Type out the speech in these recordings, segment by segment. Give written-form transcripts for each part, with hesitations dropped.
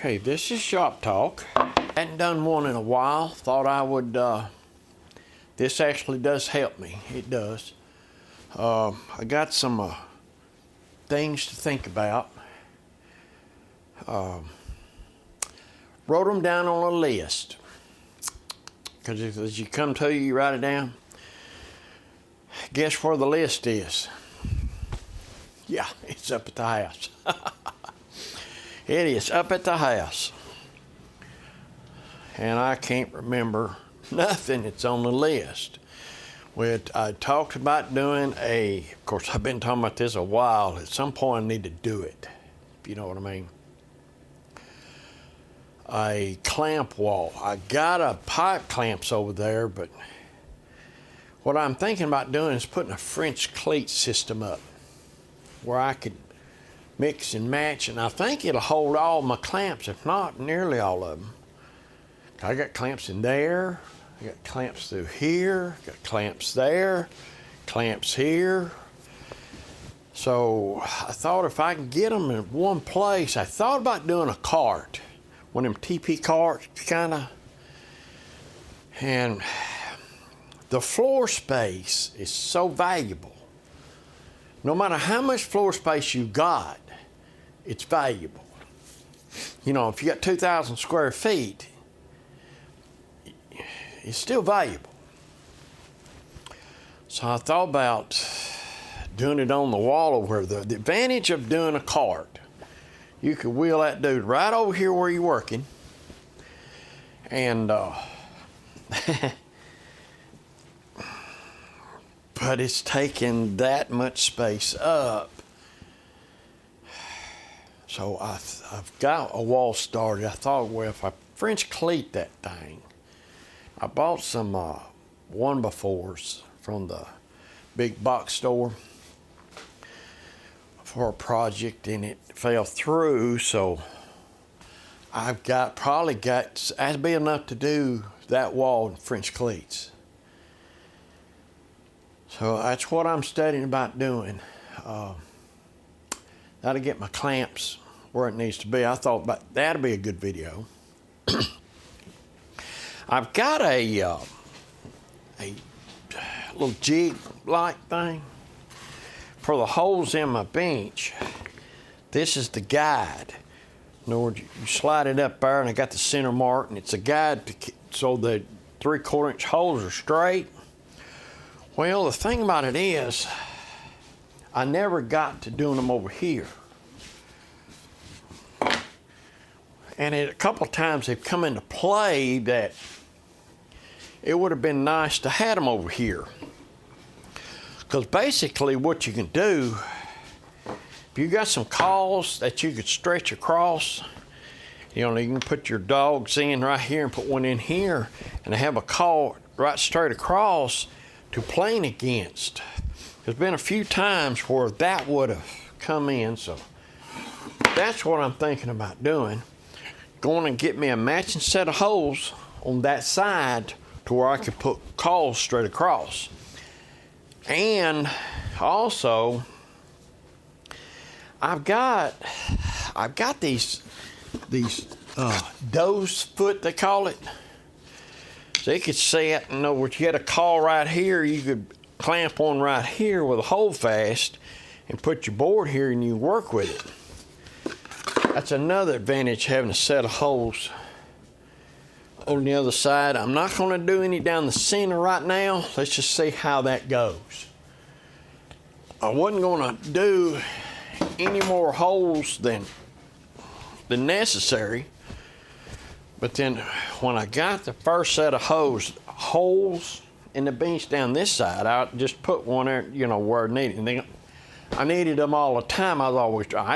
Okay, this is shop talk. Hadn't done one in a while. Thought I would, this actually does help me. It does. I got some things to think about. Wrote them down on a list. Because as you come to you write it down. Guess where the list is? Yeah, it's up at the house. It is up at the house. And I can't remember nothing that's on the list. I talked about doing of course I've been talking about this a while. At some point I need to do it, if you know what I mean. A clamp wall. I got a pipe clamps over there, but what I'm thinking about doing is putting a French cleat system up where I could mix and match, and I think it'll hold all my clamps, if not nearly all of them. I got clamps in there, I got clamps through here, got clamps there, clamps here. So I thought if I can get them in one place, I thought about doing a cart, one of them TP carts, kinda. And the floor space is so valuable. No matter how much floor space you got, it's valuable. You know, if you got 2,000 square feet, it's still valuable. So I thought about doing it on the wall over there. The advantage of doing a cart, you could wheel that dude right over here where you're working, and but it's taking that much space up. So I've got a wall started. I thought, well, if I French cleat that thing, I bought some 1x4s from the big box store for a project, and it fell through. So I've probably got, that'd be enough to do that wall in French cleats. So that's what I'm studying about doing. That'll get my clamps where it needs to be. I thought that'll be a good video. I've got a little jig-like thing for the holes in my bench. This is the guide. In other words, you slide it up there, and I got the center mark, and it's a guide so the 3/4 inch holes are straight. Well, the thing about it is, I never got to doing them over here. And a couple of times they've come into play that it would have been nice to have them over here. Because basically what you can do, if you got some caws that you could stretch across, you know, you can put your dogs in right here and put one in here and have a caw right straight across to plane against. There's been a few times where that would have come in, so that's what I'm thinking about doing. Going and get me a matching set of holes on that side to where I could put caws straight across. And also, I've got these doe's foot, they call it. So you could set, in other words, you had a caw right here, you could clamp on right here with a hold fast and put your board here and you work with it. That's another advantage, having a set of holes on the other side. I'm not going to do any down the center right now. Let's just see how that goes. I wasn't going to do any more holes than necessary. But then when I got the first set of holes in the bench down this side, I just put one there, you know, where I needed. And I needed them all the time. I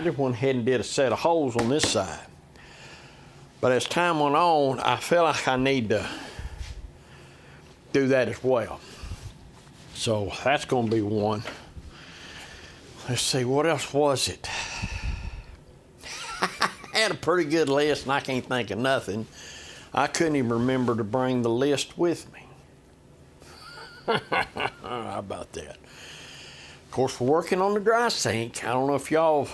just went ahead and did a set of holes on this side. But as time went on, I felt like I need to do that as well. So that's going to be one. Let's see, what else was it? I had a pretty good list and I can't think of nothing. I couldn't even remember to bring the list with me. How about that? Of course, we're working on the dry sink. I don't know if y'all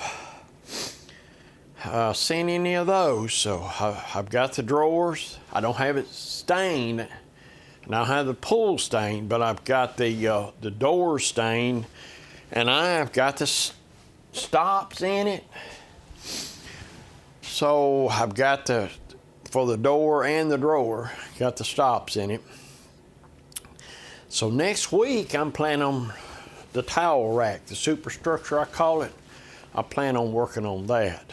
seen any of those. So I've got the drawers. I don't have it stained, and I don't have the pull stained, but I've got the door stained, and I've got the stops in it. So I've got for the door and the drawer, got the stops in it. So next week I'm planning on the towel rack, the superstructure I call it. I plan on working on that.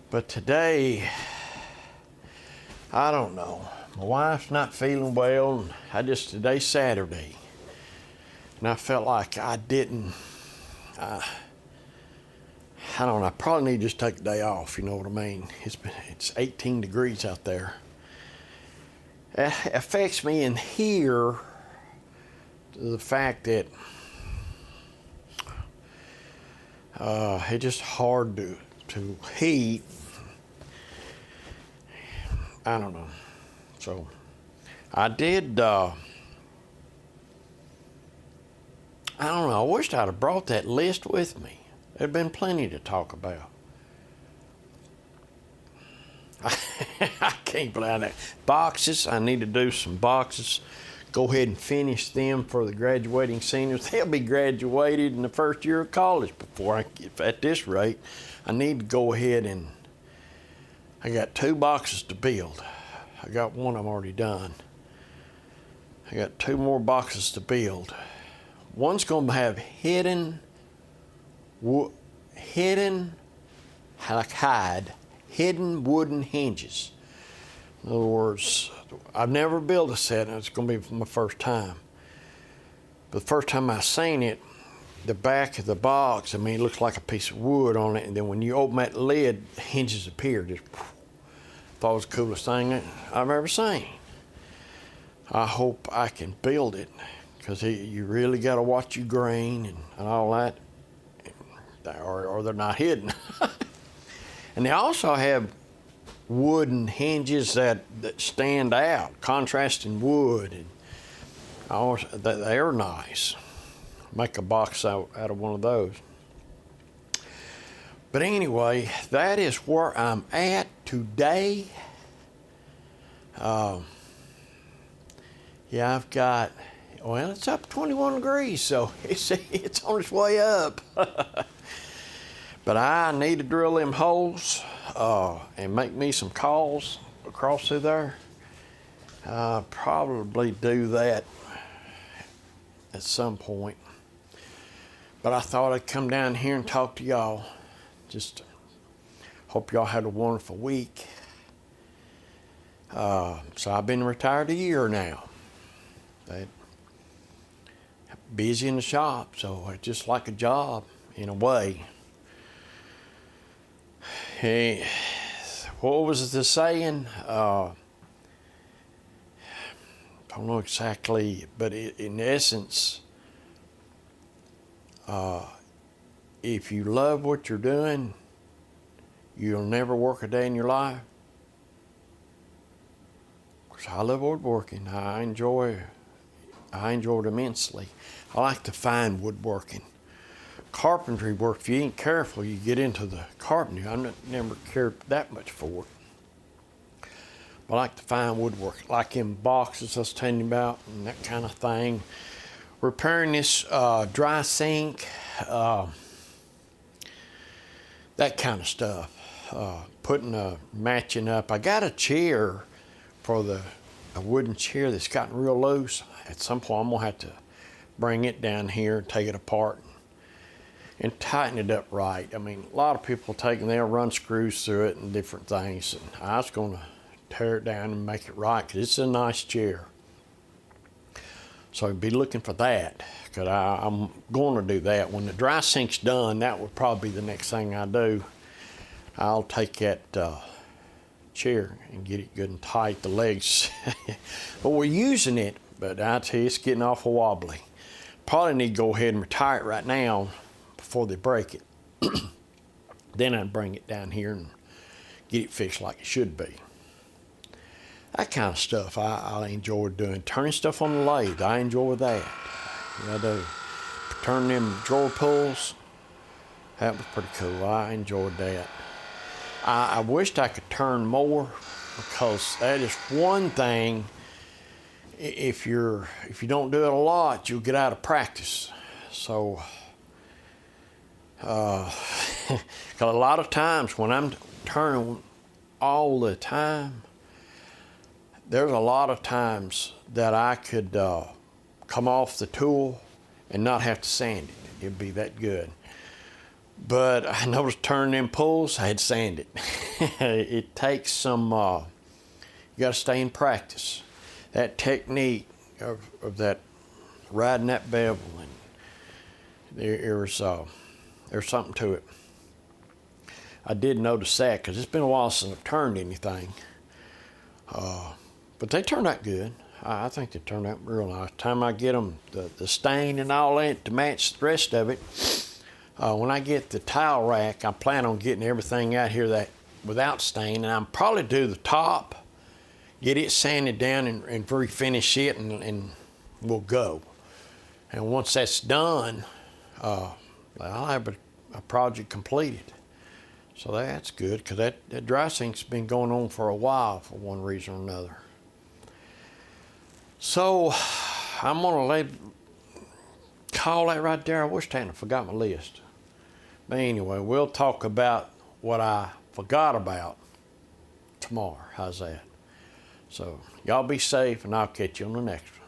But today, I don't know. My wife's not feeling well, and today's Saturday, and I felt like I didn't. I don't know. I probably need to just take a day off. You know what I mean? It's 18 degrees out there. It affects me in here. The fact that it's just hard to heat. I don't know. So I did. I don't know. I wished I'd have brought that list with me. There'd been plenty to talk about. I can't believe that. Boxes. I need to do some boxes. Go ahead and finish them for the graduating seniors. They'll be graduated in the first year of college before I get, at this rate. I need to go ahead and, I got 2 boxes to build. I got one I'm already done. I got 2 more boxes to build. One's going to have hidden, like hidden wooden hinges. In other words, I've never built a set, and it's going to be my first time. But the first time I seen it, the back of the box, it looks like a piece of wood on it, and then when you open that lid, the hinges appear. Just, thought it was the coolest thing I've ever seen. I hope I can build it, because you really got to watch your grain and all that, or they're not hidden. And they also have wooden hinges that stand out, contrasting wood, and they're nice. Make a box out of one of those. But anyway, that is where I'm at today. Yeah, I've got, well, it's up 21 degrees, so it's on its way up. But I need to drill them holes and make me some calls across through there. I'll probably do that at some point. But I thought I'd come down here and talk to y'all. Just hope y'all had a wonderful week. So I've been retired a year now. Busy in the shop, so it's just like a job in a way. Hey, what was the saying? Don't know exactly, but in essence, if you love what you're doing, you'll never work a day in your life. Because I love woodworking. I enjoy it immensely. I like to find woodworking. Carpentry work, if you ain't careful, you get into the carpentry. I've never cared that much for it. But I like to find woodwork, like in boxes I was telling you about, and that kind of thing. Repairing this dry sink, that kind of stuff. Matching up. I got a chair for a wooden chair that's gotten real loose. At some point, I'm gonna have to bring it down here and take it apart and tighten it up right. A lot of people they'll run screws through it and different things. And I was gonna tear it down and make it right, because it's a nice chair. So I'd be looking for that, because I'm going to do that. When the dry sink's done, that would probably be the next thing I do. I'll take that chair and get it good and tight, the legs. But we're using it, but I tell you, it's getting awful wobbly. Probably need to go ahead and retire it right now before they break it. Then I'd bring it down here and get it fixed like it should be. That kind of stuff I enjoy doing. Turning stuff on the lathe, I enjoy that. I do. Turning them drawer pulls, That was pretty cool. I enjoyed that. I wished I could turn more, because that is one thing. If you don't do it a lot, you'll get out of practice. So, because a lot of times when I'm turning all the time, there's a lot of times that I could come off the tool and not have to sand it. It'd be that good. But I noticed turning them pulls, I had to sand it. It takes some, you gotta stay in practice. That technique of that riding that bevel, and there's something to it. I did notice that, because it's been a while since I've turned anything. But they turned out good. I think they turned out real nice. Time I get them, the stain and all that to match the rest of it. When I get the towel rack, I plan on getting everything out here that without stain, and I'll probably do the top, get it sanded down and refinish it, and we'll go. And once that's done, I'll have a project completed. So that's good, because that dry sink's been going on for a while for one reason or another. So I'm gonna call that right there. I wish I hadn't forgot my list. But anyway, we'll talk about what I forgot about tomorrow. How's that? So y'all be safe, and I'll catch you on the next one.